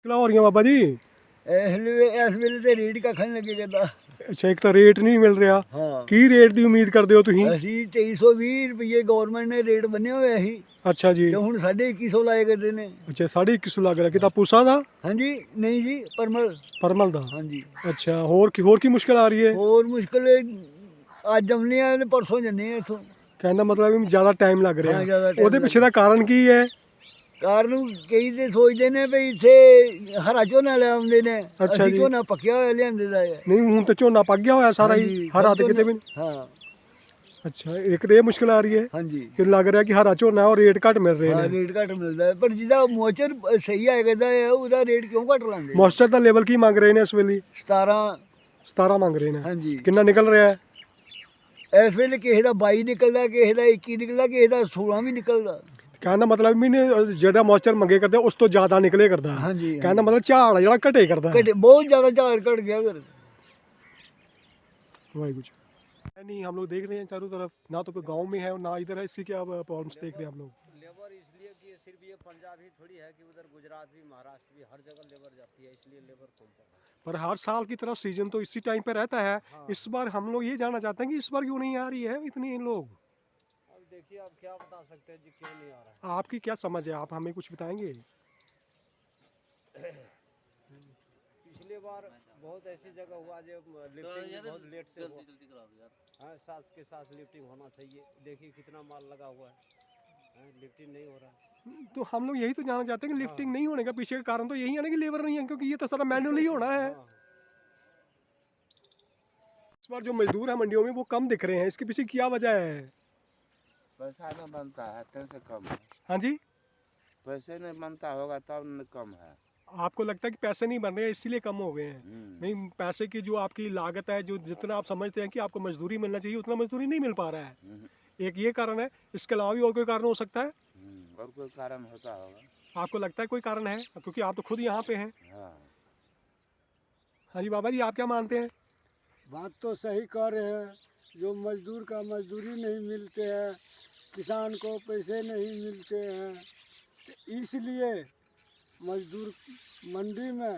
ਕਿਲਾ ਹੋ ਰਹੀਆਂ ਬਾਬਾ ਜੀ? ਇਸ ਵੇਲੇ ਤੇ ਰੇਟ ਕੱਖਣ ਲੱਗੇ ਕਰਦਾ। ਅੱਛਾ, ਇੱਕ ਤਾਂ ਰੇਟ ਨਹੀਂ ਮਿਲ ਰਿਹਾ, ਹਾਂ, ਕੀ ਰੇਟ ਦੀ ਉਮੀਦ ਕਰਦੇ ਹੋ ਤੁਸੀਂ? ਅਸੀਂ 2320 ਰੁਪਏ ਗਵਰਨਮੈਂਟ ਨੇ ਰੇਟ ਬੰਨਿਆ ਹੋਇਆ ਸੀ ਅੱਛਾ ਜੀ। ਤੇ ਹੁਣ 2150 ਲਾਏ ਕਰਦੇ ਨੇ। ਅੱਛਾ, 2150 ਲੱਗ ਰਿਹਾ, ਕਿਤਾ ਪੂਸਾ ਦਾ? ਹਾਂਜੀ, ਨਹੀਂ ਜੀ, ਪਰਮਲ। ਪਰਮਲ ਦਾ? ਹਾਂਜੀ, ਅੱਛਾ, ਹੋਰ ਕੀ ਮੁਸ਼ਕਲ ਆ ਰਹੀ ਹੈ? ਹੋਰ ਮੁਸ਼ਕਲ ਅੱਜ ਆਉਂਦੇ ਆ ਤੇ ਪਰਸੋਂ ਜੰਨੇ ਆ ਇੱਥੋਂ। ਕਹਿਣ ਦਾ ਮਤਲਬ ਵੀ ਜ਼ਿਆਦਾ ਟਾਈਮ ਲੱਗ ਰਿਹਾ। ਹਾਂ, ਜ਼ਿਆਦਾ time ਉਹਦੇ ਪਿੱਛੇ ਦਾ ਕਾਰਨ ਕੀ ਹੈ? ਕਾਰਨ ਕਈ ਤੇ ਸੋਚਦੇ ਨੇ ਵੀ ਇੱਥੇ ਹਰਾ ਝੋਨਾ ਲੈ ਆਉਂਦੇ ਨੇ, ਅੱਛਾ ਅਸੀਂ ਜੀ। ਝੋਨਾ ਪੱਕਿਆ ਹੋਇਆ ਲਿਆਂਦੇ ਦਾ ਹੈ। ਨਹੀਂ, ਹੁਣ ਤਾਂ ਝੋਨਾ ਪੱਕ ਗਿਆ ਹੋਇਆ ਸਾਰਾ ਹੀ, ਹਾਂਜੀ, ਹਰਾ ਸਭ ਤੇ ਕਿਤੇ ਵੀ ਨਹੀਂ। ਹਾਂ, ਅੱਛਾ, ਇੱਕ ਤੇ ਇਹ ਮੁਸ਼ਕਲ ਆ ਰਹੀ ਹੈ ਹਾਂਜੀ, ਕਿ ਲੱਗ ਰਿਹਾ ਕਿ ਹਰਾ ਝੋਨਾ ਹੈ ਔਰ ਰੇਟ ਘੱਟ ਮਿਲ ਰਹੇ ਹਾਂ, ਨੇ। ਰੇਟ ਘੱਟ ਮਿਲਦਾ ਹੈ, ਪਰ ਜਿਹਦਾ ਮੋਚਰ ਸਹੀ ਆਇਆ ਕਰਦਾ ਹੈ ਉਹਦਾ ਰੇਟ ਕਿਉਂ ਘੱਟ ਲਾਉਂਦੇ? ਮੋਇਸਚਰ ਦਾ ਲੈਵਲ ਕੀ ਮੰਗ ਰਹੇ ਨੇ ਇਸ ਵੇਲੇ? 17। 17 ਮੰਗ ਰਹੇ ਨੇ। ਹਾਂਜੀ, ਕਿੰਨਾ ਨਿਕਲ ਰਿਹਾ ਹੈ? ਇਸ ਵੇਲੇ ਕਿਸੇ ਦਾ 22 ਨਿਕਲਦਾ, ਕਿਸੇ ਦਾ 21 ਨਿਕਲਦਾ, ਕਿਸੇ ਦਾ 16 ਵੀ ਨਿਕਲਦਾ। ਕਹਿਣ ਦਾ ਮਤਲਬ ਵੀ ਜਿਹੜਾ ਮੋਇਸਚਰ ਮੰਗੇ ਕਰਦੇ ਉਸ ਤੋਂ ਜ਼ਿਆਦਾ ਨਿਕਲੇ ਕਰਦਾ। ਹਾਂਜੀ, ਕਹਿਣ ਦਾ ਮਤਲਬ ਝਾੜ ਜਿਹੜਾ ਘਟੇ ਕਰਦਾ। ਘਟੇ, ਬਹੁਤ ਜ਼ਿਆਦਾ ਝਾੜ ਘਟ ਗਿਆ ਫਿਰ। वाहिगुरु जी। नहीं, हम लोग देख रहे हैं चारों तरफ, ना तो कोई गांव में है और ना इधर है, इसकी क्या प्रॉब्लम्स देख रहे हैं हम लोग? लेबर इसलिए कि सिर्फ ये पंजाब ही थोड़ी है कि उधर गुजरात भी, महाराष्ट्र भी, हर जगह लेबर जाती है, इसलिए लेबर कम पड़ रहा है। पर हर साल की तरह सीजन तो इसी टाइम पे रहता है। हाँ। इस बार हम लोग ये जानना चाहते हैं कि इस बार क्यों नहीं आ रही है इतने लोग? अब देखिए, अब क्या बता सकते हैं जी, क्यों नहीं आ रहा है। आपकी क्या समझ है, आप हमें कुछ बताएंगे? पिछले बार बहुत ऐसी जगह हुआ जो लिफ्टिंग बहुत लेट से हुआ। हाँ, साथ के साथ लिफ्टिंग होना चाहिए। देखिए कितना माल लगा हुआ है, लिफ्टिंग नहीं हो रहा है। तो हम लोग यही तो जानना चाहते हैं कि लिफ्टिंग नहीं होने का पीछे का कारण तो यही है ना कि लेबर नहीं है, क्योंकि ये तो सारा मैनुअली ही होना है। हाँ, इस बार जो मजदूर है मंडियों में वो कम दिख रहे हैं, इसके पीछे क्या वजह है? पैसा न बनता है तो से कम है। हाँ जी, पैसे नहीं बनता होगा तब न कम है। आपको लगता है कि पैसे नहीं बन रहे हैं इसीलिए कम हो गए हैं? नहीं, पैसे की जो आपकी लागत है, जो जितना आप समझते हैं कि आपको मजदूरी मिलना चाहिए उतना मजदूरी नहीं मिल पा रहा है, एक ये कारण है। इसके अलावा भी और कोई कारण हो सकता है? और कोई कारण होता होगा। आपको लगता है कोई कारण है, क्योंकि आप तो खुद यहाँ पे हैं? हाँ, हाँ जी बाबा जी, आप क्या मानते हैं? बात तो सही कह रहे हैं, जो मजदूर का मजदूरी नहीं मिलते हैं, किसान को पैसे नहीं मिलते हैं, तो इसलिए मजदूर मंडी में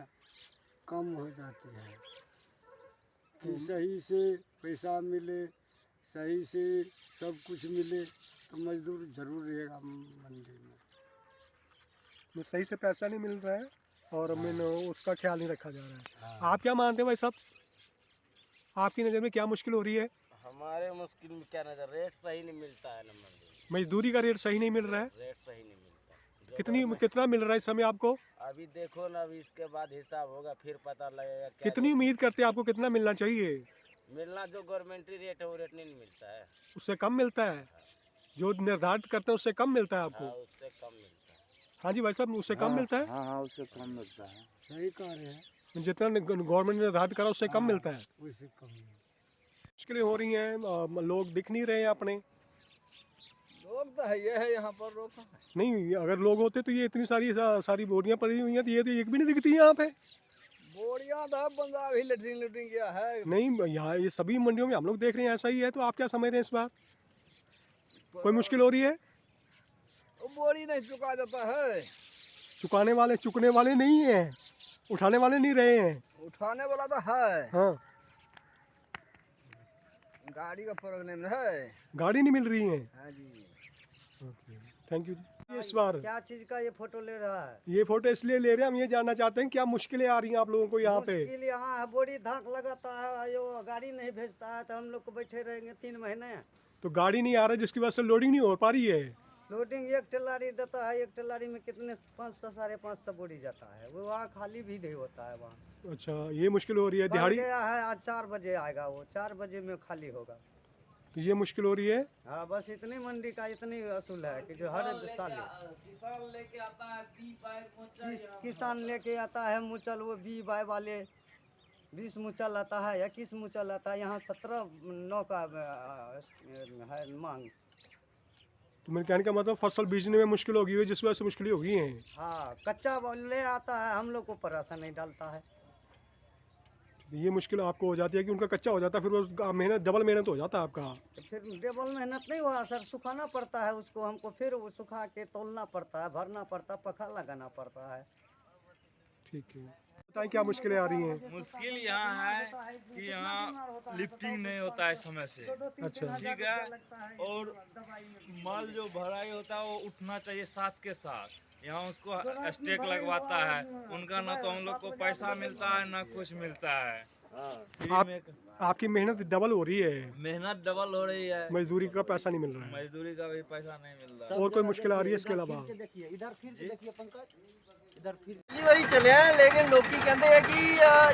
कम हो जाती है कि सही से पैसा मिले, सही से सब कुछ मिले तो मजदूर जरूर रहेगा मंडी में। तो सही से पैसा नहीं मिल रहा है और उसका ख्याल नहीं रखा जा रहा है। आप क्या मानते हैं भाई साहब, आपकी नज़र में क्या मुश्किल हो रही है? हमारे मुश्किल में क्या नजर, रेट सही नहीं मिलता है ना मंडी मजदूरी का रेट सही नहीं मिल रहा है? में, रेट सही नहीं मिलता। जो कितना मिल रहा है इस समय आपको? अभी देखो ना, अभी इसके बाद हिसाब होगा, फिर पता लगेगा क्या कितनी उम्मीद करते हैं, आपको कितना मिलना चाहिए? मिलना। जो गवर्नमेंटरी रेट है वो रेट नहीं मिलता है। उससे कम मिलता है? जो निर्धारित करते हैं उससे कम मिलता है आपको? हाँ, उससे कम मिलता है। हाँ जी भाई साहब, उससे कम मिलता है? हाँ हाँ, उससे कम मिलता है। सही कह रहे हैं, जितना गवर्नमेंट ने निर्धारित करा उससे कम मिलता है। उससे कम नहीं। मुश्किलें हो रही हैं, लोग दिख नहीं रहे हैं अपने। लोग तो है, ये है यहाँ पर लोग तो है। नहीं, अगर लोग होते तो ये इतनी सारी बोरियां पड़ी हुई हैं, तो ये तो एक भी नहीं दिखती यहाँ पे। बोरियां था, बंदा अभी लेटरिंग लेटरिंग किया है। नहीं, यहाँ ये सभी मंडियों में हम लोग देख रहे हैं ऐसा ही है, तो आप क्या समझ रहे हैं इस बार? कोई मुश्किल हो रही है? वो बोरी नहीं चुका जाता है। चुकने वाले नहीं हैं, उठाने वाले नहीं रहे हैं। उठाने वाला तो है, हाँ, गाड़ी का प्रॉब्लम है। गाड़ी नहीं मिल रही है। हाँ जी। थैंक यू जी। इस बार क्या चीज का ये फोटो ले रहा है? ये फोटो इसलिए ले रहे हैं, हम ये जानना चाहते हैं क्या मुश्किलें आ रही हैं आप लोगों को यहाँ पे? मुश्किल यहाँ है, बोरी धाक लगाता है, यो गाड़ी नहीं भेजता है, तो हम लोग को बैठे रहेंगे 3 महीने। तो गाड़ी नहीं आ रहा है जिसकी वजह से लोडिंग नहीं हो पा रही है। लोडिंग एक टेलारी देता है, एक टेलारी में कितने 500 550 बोरी जाता है, वो वहाँ खाली भी नहीं होता है वहाँ। अच्छा, ये मुश्किल हो रही है। कल दिहाड़ी गया है, आज 4 बजे आएगा, वो 4 बजे में खाली होगा। तो ये मुश्किल हो रही है। हाँ, बस इतनी मंडी का इतनी असूल है कि जो हर साल किसान लेके आता है बी बाय किसान लेके आता है मुचल, वो बी बाय वाले 20 मुचल आता है, 21 मुचल आता है, यहाँ 17-9 का है मांग। तो मेरे कहने का मतलब फसल बीजने में मुश्किल होगी है, जिस वजह से मुश्किलें होगी हैं। हाँ, कच्चा ले आता है, हम लोग को परासा नहीं डालता है। तो ये मुश्किल आपको हो जाती है कि उनका कच्चा हो जाता है, फिर उसका मेहनत डबल मेहनत हो जाता है आपका। तो फिर डबल मेहनत नहीं हुआ सर, सुखाना पड़ता है उसको हमको, फिर वो सुखा के तोलना पड़ता है, भरना पड़ता है, पखा लगाना पड़ता है। ठीक है, बताएं क्या मुश्किलें आ रही हैं? मुश्किल यहाँ है कि यहाँ लिफ्टिंग नहीं होता है समय से। अच्छा, ठीक है, और माल जो भराई होता है वो उठना चाहिए साथ के साथ। यहाँ उसको स्टेक लगवाता है, उनका ना तो हम लोग को पैसा मिलता है ना कुछ मिलता है। आपकी मेहनत डबल हो रही है, मेहनत डबल हो रही है, मजदूरी का पैसा नहीं मिल रहा है। मजदूरी का भी पैसा नहीं मिल रहा है। और कोई मुश्किल आ रही है इसके अलावा? ਪਹਿਲੀ ਵਾਰੀ ਚੱਲਿਆ ਲੇਕਿਨ ਲੋਕੀ ਕਹਿੰਦੇ ਆ ਕਿ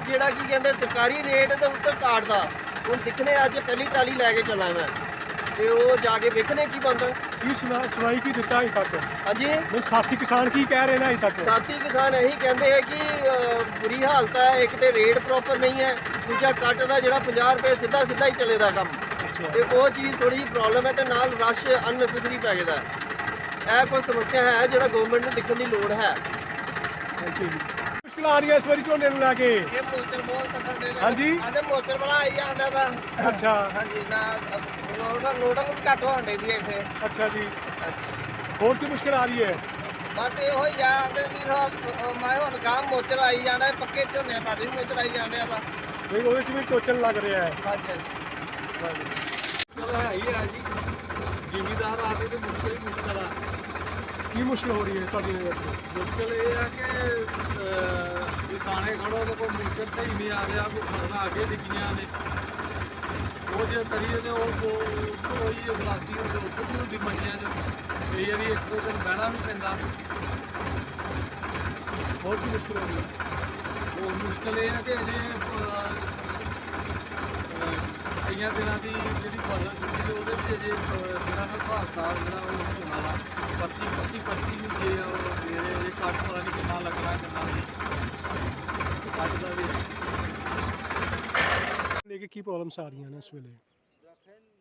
ਜਿਹੜਾ ਕੀ ਕਹਿੰਦੇ ਸਰਕਾਰੀ ਰੇਟ ਤੇ ਉੱਤੇ ਕਾਟਦਾ ਹੁਣ ਦਿਖਣੇ ਅੱਜ ਪਹਿਲੀ ਟਰਾਲੀ ਲੈ ਕੇ ਚੱਲਾ ਮੈਂ ਤੇ ਉਹ ਜਾ ਕੇ ਵੇਖਣੇ ਕੀ ਬਣਦਾ। ਕੀ ਸੁਣਾਈ ਕੀ ਦਿੱਤਾ ਅਜੇ ਤੱਕ? ਹਾਂਜੀ ਨਹੀਂ, ਸਾਥੀ ਕਿਸਾਨ ਕੀ ਕਹਿ ਰਹੇ ਨੇ ਅਜੇ ਤੱਕ? ਸਾਥੀ ਕਿਸਾਨ ਇਹੀ ਕਹਿੰਦੇ ਆ ਕਿ ਬੁਰੀ ਹਾਲਤ ਹੈ, ਇੱਕ ਤੇ ਰੇਟ ਪ੍ਰੋਪਰ ਨਹੀਂ ਹੈ, ਦੂਜਾ ਕੱਟ ਦਾ ਜਿਹੜਾ 50 ਰੁਪਏ ਸਿੱਧਾ ਸਿੱਧਾ ਹੀ ਚੱਲੇਦਾ ਕੰਮ ਤੇ ਉਹ ਚੀਜ਼ ਥੋੜੀ ਜਿਹੀ ਪ੍ਰੋਬਲਮ ਹੈ ਤੇ ਨਾਲ ਰਸ਼ ਅਨਨੈਸੈਸਰੀ ਪੈ ਜਾਂਦਾ। ਇਹ ਕੋਈ ਸਮੱਸਿਆ ਹੈ ਜਿਹੜਾ ਗਵਰਨਮੈਂਟ ਨੂੰ ਦੇਖਣ ਦੀ ਲੋੜ ਹੈ। ਮੁਸ਼ਕਿਲ ਆ ਰਹੀ ਹੈ ਇਸ ਵਾਰੀ ਝੋਨੇ ਨੂੰ ਲੈ ਕੇ? ਇਹ ਮੋਚਰ ਬਹੁਤ ਕੱਟਣ ਦੇ ਹਾਂਜੀ, ਆਦੇ ਮੋਚਰ ਬੜਾ ਆਈ ਜਾਂਦਾ ਦਾ। ਅੱਛਾ ਹਾਂਜੀ ਨਾ ਲੋਡਾਂ ਵੀ ਘੱਟ ਹੋਣ ਦੇ ਦੀ ਇੱਥੇ। ਅੱਛਾ ਜੀ, ਹੋਰ ਕੀ ਮੁਸ਼ਕਿਲ ਆ ਰਹੀ ਹੈ? ਬਸ ਇਹੋ ਹੀ ਆ ਤੇ ਵੀ ਮੈਂ ਹੁਣ ਕੰਮ ਮੋਚਰ ਆਈ ਜਾਣਾ ਪੱਕੇ ਝੋਨੇ ਦਾ ਵੀ ਮੋਚਰ ਆਈ ਜਾਂਦੇ ਆ ਦਾ। ਨਹੀਂ, ਉਹਦੇ 'ਚ ਵੀ ਟੋਚਨ ਲੱਗ ਰਿਹਾ ਹੈ। ਹਾਂਜੀ ਚਲੋ ਹੈ ਹੀ ਹੈ ਜੀ, ਜ਼ਿਮੀਦਾਰ ਆ ਕੇ ਤੇ ਮੁਸ਼ਕਿਲ ਹੀ ਮੁਸ਼ਕਿਲ ਆ। ਕੀ ਮੁਸ਼ਕਿਲ ਹੋ ਰਹੀ ਹੈ ਤੁਹਾਡੀ ਨਜ਼ਰ 'ਚ? ਮੁਸ਼ਕਿਲ ਇਹ ਹੈ ਕਿ ਖਾਣੇ ਖੜੋ ਤਾਂ ਕੋਈ ਮੀਟਰ ਸਹੀ ਨਹੀਂ ਆ ਰਿਹਾ, ਕੋਈ ਖੜਨਾ ਅੱਗੇ ਡਿੱਗੀਆਂ ਨੇ, ਉਹ ਜੇ ਤਰੀਏ ਨੇ ਉਹ ਉਹੀ ਗਲਾਸੀ ਹੁੰਦੇ ਉੱਪਰ ਵੀ ਹੁੰਦੀ ਮੰਡੀਆਂ 'ਚ, ਕਈ ਵਾਰੀ ਇੱਕ ਦੋ ਦਿਨ ਬਹਿਣਾ ਵੀ ਪੈਂਦਾ। ਹੋਰ ਕੀ ਮੁਸ਼ਕਿਲ ਹੋ ਰਹੀ ਹੈ? ਉਹ ਮੁਸ਼ਕਿਲ ਇਹ ਹੈ ਕਿ ਅਜੇ ਕਈਆਂ ਦਿਨਾਂ ਦੀ ਜਿਹੜੀ ਫਸਲ ਹੁੰਦੀ ਹੈ ਉਹਦੇ ਵਿੱਚ ਅਜੇ ਜਿਹੜਾ ਨਾ ਹਿਸਾਬ ਕਿਤਾਬ ਜਿਹੜਾ ਉਹ ਨਹੀਂ ਹੋਣਾ ਵਾ। ਪਰਚੀ ਹੁੰਦੀ ਹੈ, ਉਹ ਮੇਰੇ ਅਜੇ ਕੱਟ ਪਤਾ ਨਹੀਂ ਕਿੰਨਾ ਲੱਗਣਾ ਕਿੰਨਾ ਨਹੀਂ ਕੱਟ ਦਾ ਵੀ। लेके की प्रॉब्लम्स आ रही हैं इस वेले?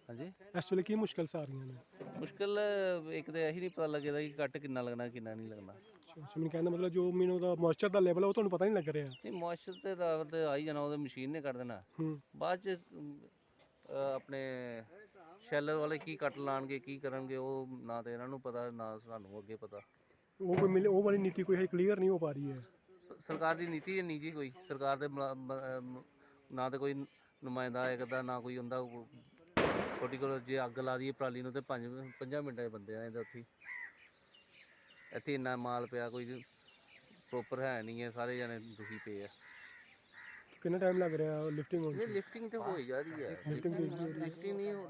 ਹਾਂਜੀ इस वेले की मुश्किल्स आ रही हैं? ਮੁਸ਼ਕਿਲ ਇੱਕ ਤਾਂ ਇਹੀ ਨਹੀਂ ਪਤਾ ਲੱਗਦਾ ਕਿ ਕੱਟ ਕਿੰਨਾ ਲੱਗਣਾ ਕਿੰਨਾ ਨਹੀਂ ਲੱਗਣਾ। ਅੱਛਾ, ਮੈਨੂੰ ਕਹਿੰਦਾ ਮਤਲਬ ਜੋ ਮੈਨੂੰ ਉਹਦਾ ਮੋਇਸਚਰ ਦਾ ਲੈਵਲ ਹੈ ਉਹ ਤੁਹਾਨੂੰ ਪਤਾ ਨਹੀਂ ਲੱਗ ਰਿਹਾ? ਨਹੀਂ ਮੋਇਸਚਰ ਤੇ ਲੈਵਲ ਤੇ ਆ ਹੀ ਜਾਣਾ, ਉਹਦੇ ਮਸ਼ੀਨ ਨੇ ਕੱਢ ਦੇਣਾ। ਹੂੰ, ਬਾਅਦ ਚ ਆਪਣੇ ਸ਼ੈਲਰ ਵਾਲੇ ਕੀ ਕੱਟ ਲਾਣਗੇ ਕੀ ਕਰਨਗੇ ਉਹ ਨਾ ਤੇ ਇਹਨਾਂ ਨੂੰ ਪਤਾ ਨਾ ਸਾਨੂੰ ਅੱਗੇ ਪਤਾ। ਉਹ ਕੋਈ ਮਿਲੇ ਉਹ ਵਾਲੀ ਨੀਤੀ ਕੋਈ ਹੈ ਕਲੀਅਰ ਨਹੀਂ ਹੋ ਪਾ ਰਹੀ ਹੈ। ਸਰਕਾਰ ਦੀ ਨੀਤੀ ਨਹੀਂ ਜੀ, ਕੋਈ ਸਰਕਾਰ ਦੇ ਨਾ ਤੇ ਕੋਈ ਨੁਮਾਇੰਦਾ ਆਇਆ ਕਰਦਾ ਨਾ ਕੋਈ ਹੁੰਦਾ। ਪਰਟੀਕੁਲਰ ਜੇ ਅੱਗ ਲਾ ਦਈਏ ਪਰਾਲੀ ਨੂੰ ਤੇ 5 ਮਿੰਟਾਂ 'ਚ ਬੰਦੇ ਆ ਜਾਂਦੇ ਉੱਥੇ ਹੀ। ਇੱਥੇ ਇੰਨਾ ਮਾਲ ਪਿਆ ਕੋਈ ਪ੍ਰੋਪਰ ਹੈ ਨਹੀਂ ਹੈ, ਸਾਰੇ ਜਣੇ ਦੁਖੀ ਪਏ ਆ। ਕਿੰਨਾ ਟਾਈਮ ਲੱਗ ਰਿਹਾ ਲਿਫਟਿੰਗ ਹੋਣ 'ਚ? ਲਿਫਟਿੰਗ ਤੇ ਹੋ ਹੀ ਜਾ ਰਹੀ ਹੈ। ਲਿਫਟਿੰਗ ਤੇਜ਼ ਹੋ ਰਹੀ ਹੈ?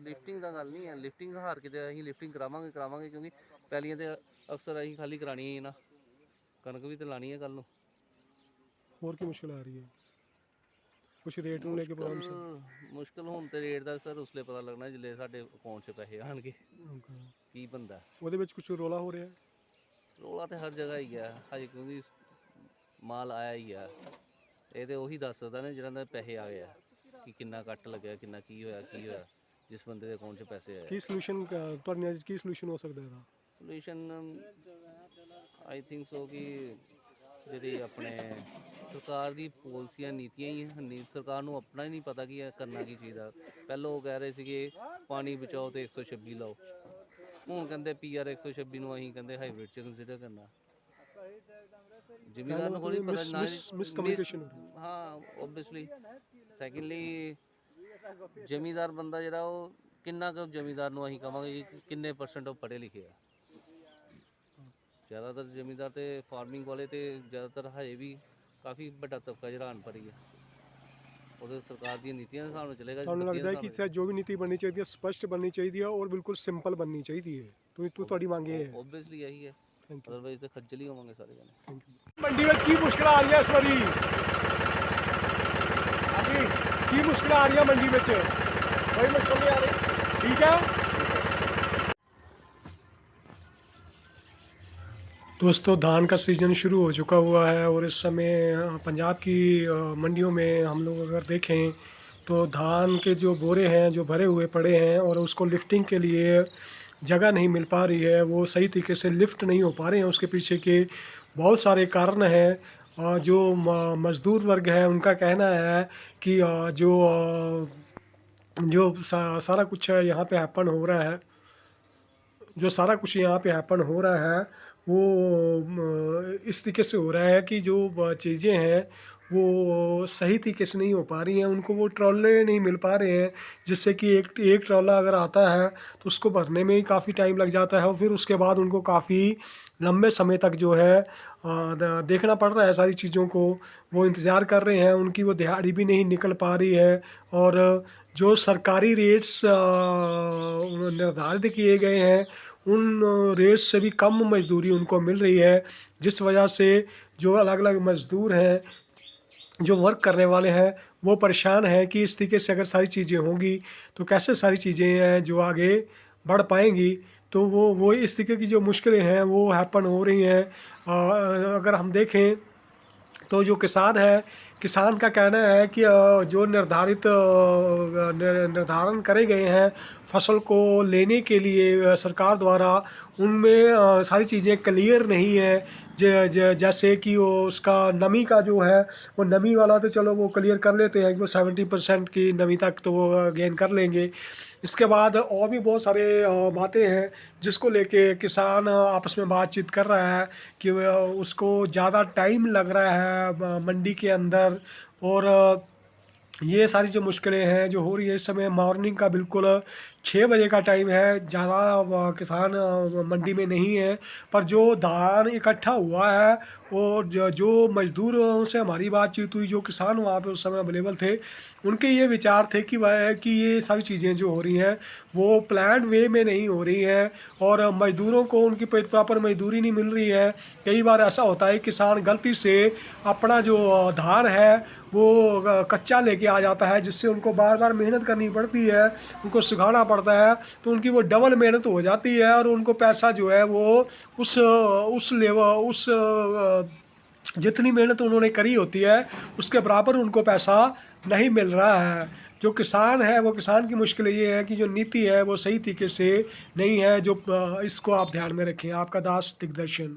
ਲਿਫਟਿੰਗ ਦਾ ਗੱਲ ਨਹੀਂ ਹੈ, ਲਿਫਟਿੰਗ ਹਾਰ ਕੇ ਤੇ ਅਸੀਂ ਲਿਫਟਿੰਗ ਕਰਾਵਾਂਗੇ ਕਿਉਂਕਿ ਪਹਿਲੀਆਂ ਤੇ ਅਕਸਰ ਅਸੀਂ ਖਾਲੀ ਕਰਾਉਣੀਆਂ ਹੀ ਨਾ, ਕਣਕ ਵੀ ਤੇ ਲਾਣੀ ਹੈ ਕੱਲ ਨੂੰ। ਹੋਰ ਕੀ ਮੁਸ਼ਕਿਲ ਆ ਰਹੀ ਹੈ? ਕੁਛ ਰੇਟ ਨੂੰ ਲੈ ਕੇ ਪ੍ਰੋਬਲਮਸ? ਮੁਸ਼ਕਿਲ ਹੁਣ ਤੇ ਰੇਟ ਦਾ ਸਰ ਉਸਲੇ ਪਤਾ ਲੱਗਣਾ ਜਿੱਲੇ ਸਾਡੇ ਅਕਾਊਂਟ 'ਚ ਪੈਸੇ ਆਣਗੇ ਕੀ ਬੰਦਾ। ਉਹਦੇ ਵਿੱਚ ਕੁਛ ਰੋਲਾ ਹੋ ਰਿਹਾ? ਰੋਲਾ ਤੇ ਹਰ ਜਗ੍ਹਾ ਹੀ ਆ ਹਜੇ, ਕਿਉਂਕਿ ਮਾਲ ਆਇਆ ਹੀ ਆ। ਇਹ ਤੇ ਉਹੀ ਦੱਸ ਸਕਦਾ ਨਾ ਜਿਹਨਾਂ ਦੇ ਪੈਸੇ ਆ ਗਏ ਆ ਕਿ ਕਿੰਨਾ ਕੱਟ ਲੱਗਿਆ, ਕਿੰਨਾ ਕੀ ਹੋਇਆ ਜਿਸ ਬੰਦੇ ਦੇ ਅਕਾਊਂਟ 'ਚ ਪੈਸੇ ਆਏ। ਕੀ ਸੋਲੂਸ਼ਨ ਤੁਹਾਡੀ ਨਜ਼ਰ 'ਚ ਕੀ ਸੋਲੂਸ਼ਨ ਹੋ ਸਕਦਾ ਇਹਦਾ? ਸੋਲੂਸ਼ਨ ਆਈ ਥਿੰਕ ਸੋ ਕਿ ਜਿਹੜੀ ਆਪਣੇ ਸਰਕਾਰ ਦੀ ਪਾਲਿਸੀਆਂ ਨੀਤੀਆਂ ਹੀ ਨਹੀਂ, ਸਰਕਾਰ ਨੂੰ ਆਪਣਾ ਹੀ ਨਹੀਂ ਪਤਾ ਕਿ ਇਹ ਕਰਨਾ ਕੀ ਚਾਹੀਦਾ। ਪਹਿਲਾਂ ਉਹ ਕਹਿ ਰਹੇ ਸੀਗੇ ਪਾਣੀ ਬਚਾਓ ਤੇ 126 ਲਾਓ, ਹੁਣ ਕਹਿੰਦੇ PR 126 ਨੂੰ ਅਸੀਂ ਕਹਿੰਦੇ ਹਾਈਬ੍ਰਿਡ 'ਚ ਕੰਸੀਡਰ ਕਰਨਾ। ਜ਼ਿਮੀਦਾਰ ਨੂੰ ਕੋਈ ਪਤਾ ਨਾ ਮਿਸਕਮਿਊਨੀਕੇਸ਼ਨ। ਹਾਂ ਓਬਵੀਅਸਲੀ। ਸੈਕੰਡਲੀ ਜ਼ਿਮੀਦਾਰ ਬੰਦਾ ਜਿਹੜਾ ਉਹ ਕਿੰਨਾ ਕੁ ਜ਼ਿਮੀਦਾਰ ਨੂੰ ਅਸੀਂ ਕਹਾਂਗੇ ਕਿੰਨੇ % ਉਹ ਪੜ੍ਹੇ ਲਿਖੇ ਆ। ਜ਼ਿਆਦਾਤਰ ਜ਼ਿਮੀਦਾਰ ਤੇ ਫਾਰਮਿੰਗ ਵਾਲੇ ਤੇ ਜ਼ਿਆਦਾਤਰ ਹਜੇ ਵੀ ਕਾਫੀ ਵੱਡਾ ਤਬਕਾ ਜਿਹੜਾ ਅਨਪੜ੍ਹ ਹੀ ਆ। ਉਹਦੇ ਸਰਕਾਰ ਦੀਆਂ ਨੀਤੀਆਂ ਦੇ ਹਿਸਾਬ ਨਾਲ ਚੱਲੇਗਾ। ਤੁਹਾਨੂੰ ਲੱਗਦਾ ਹੈ ਕਿ ਜੋ ਵੀ ਨੀਤੀ ਬਣਨੀ ਚਾਹੀਦੀ ਹੈ ਸਪਸ਼ਟ ਬਣਨੀ ਚਾਹੀਦੀ ਹੈ ਔਰ ਬਿਲਕੁਲ ਸਿੰਪਲ ਬਣਨੀ ਚਾਹੀਦੀ ਹੈ? ਤੁਹਾਡੀ ਮੰਗ ਇਹ ਹੈ? ਓਬਵੀਅਸਲੀ ਇਹੀ ਹੈ, ਅਦਰਵਾਈਜ਼ ਤੇ ਖੱਜਲ ਹੀ ਹੋਵਾਂਗੇ ਸਾਰੇ ਜਣੇ। ਮੰਡੀ ਵਿੱਚ ਕੀ ਮੁਸ਼ਕਲ ਆ ਰਹੀ ਹੈ ਇਸ ਵਾਰੀ? ਹਾਂਜੀ, ਕੀ ਮੁਸ਼ਕਲ ਆ ਰਹੀ ਹੈ ਮੰਡੀ ਵਿੱਚ? ਕੋਈ ਮੁਸ਼ਕਲ ਨਹੀਂ ਆ ਰਹੀ, ਠੀਕ है। दोस्तों धान का सीज़न शुरू हो चुका हुआ है और इस समय पंजाब की मंडियों में हम लोग अगर देखें तो धान के जो बोरे हैं जो भरे हुए पड़े हैं और उसको लिफ्टिंग के लिए जगह नहीं मिल पा रही है, वो सही तरीके से लिफ्ट नहीं हो पा रहे हैं। उसके पीछे के बहुत सारे कारण हैं। जो मज़दूर वर्ग है उनका कहना है कि जो सारा कुछ यहाँ पे हैपन हो रहा है, जो सारा कुछ यहाँ पे हैपन हो रहा है वो इस तरीके से हो रहा है कि जो चीज़ें हैं वो सही तरीके से नहीं हो पा रही हैं, उनको वो ट्रॉले नहीं मिल पा रहे हैं, जिससे कि एक ट्रॉला अगर आता है तो उसको भरने में ही काफ़ी टाइम लग जाता है और फिर उसके बाद उनको काफ़ी लंबे समय तक जो है देखना पड़ रहा है सारी चीज़ों को। वो इंतज़ार कर रहे हैं, उनकी वो दिहाड़ी भी नहीं निकल पा रही है और जो सरकारी रेट्स निर्धारित किए गए हैं उन रेट्स से भी कम मजदूरी उनको मिल रही है, जिस वजह से जो अलग अलग मज़दूर हैं, जो वर्क करने वाले हैं, वो परेशान हैं कि इस तरीके से अगर सारी चीज़ें होंगी तो कैसे सारी चीज़ें हैं जो आगे बढ़ पाएंगी। तो वो इस तरीके की जो मुश्किलें हैं वो हैपन हो रही हैं। अगर हम देखें तो जो किसान है, किसान का कहना है कि जो निर्धारण करे गए हैं फसल को लेने के लिए सरकार द्वारा, उनमें सारी चीज़ें क्लियर नहीं है। जैसे कि वो उसका नमी का जो है, वो नमी वाला तो चलो वो क्लियर कर लेते हैं कि वो 70% की नमी तक तो वो गेन कर लेंगे। इसके बाद और भी बहुत सारे बातें हैं जिसको लेके किसान आपस में बातचीत कर रहा है कि उसको ज़्यादा टाइम लग रहा है मंडी के अंदर। और ये सारी जो मुश्किलें हैं जो हो रही है इस समय, मॉर्निंग का बिल्कुल 6 बजे का टाइम है, ज़्यादा किसान मंडी में नहीं है, पर जो धान इकट्ठा हुआ है और जो मज़दूरों से हमारी बातचीत हुई, जो किसान वहाँ पे उस समय अवेलेबल थे, उनके ये विचार थे कि ये सारी चीज़ें जो हो रही हैं वो प्लान वे में नहीं हो रही हैं और मज़दूरों को उनकी प्रॉपर मजदूरी नहीं मिल रही है। कई बार ऐसा होता है किसान गलती से अपना जो धान है वो कच्चा लेके आ जाता है, जिससे उनको बार बार मेहनत करनी पड़ती है, उनको सुखाना पड़ता है, तो उनकी वो डबल मेहनत हो जाती है और उनको पैसा जो है वो उस जितनी मेहनत उन्होंने करी होती है उसके बराबर उनको पैसा नहीं मिल रहा है। जो किसान है वो किसान की मुश्किल ये है कि जो नीति है वो सही तरीके से नहीं है। जो इसको आप ध्यान में रखें। आपका दास दिग्दर्शन।